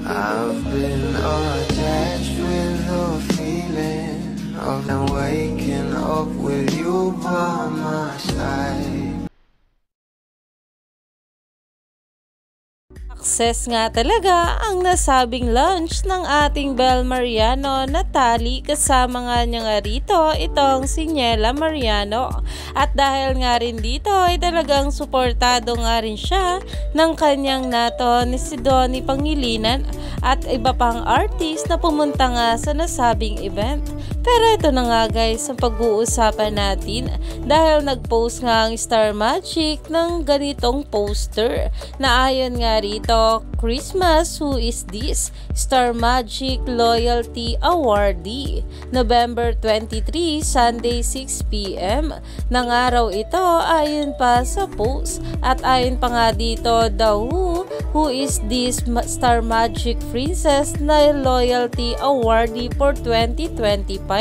I've been attached with the feeling of them waking up with you by my side. Success nga talaga ang nasabing launch ng ating Bel Mariano na tali, kasama nga niya nga rito itong si Niela Mariano. At dahil nga rin dito ay talagang suportado nga rin siya ng kanyang nato ni si Donnie Pangilinan at iba pang artist na pumunta nga sa nasabing event. Pero ito na nga guys ang pag-uusapan natin dahil nag-post nga ang Star Magic ng ganitong poster na ayon nga rito, Christmas, who is this? Star Magic Loyalty Awardee. November 23, Sunday 6 p.m. ng araw ito ayon pa sa post. At ayon pa nga dito, who is this Star Magic Princess na Loyalty Awardee for 2025.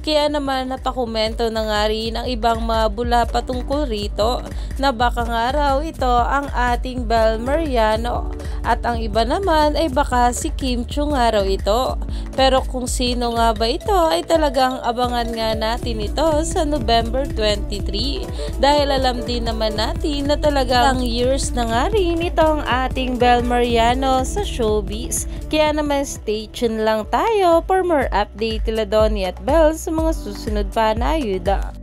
Kaya naman napakomento na nga rin ang ibang mga bula patungkol rito na baka nga raw ito ang ating Bel Mariano. At ang iba naman ay baka si Kim Chiu nga raw ito. Pero kung sino nga ba ito ay talagang abangan nga natin ito sa November 23. Dahil alam din naman natin na talagang years na nga rin itong ating Bel Mariano sa showbiz. Kaya naman stay tuned lang tayo for more update nila Donnie at Bel sa mga susunod pa na ayuda.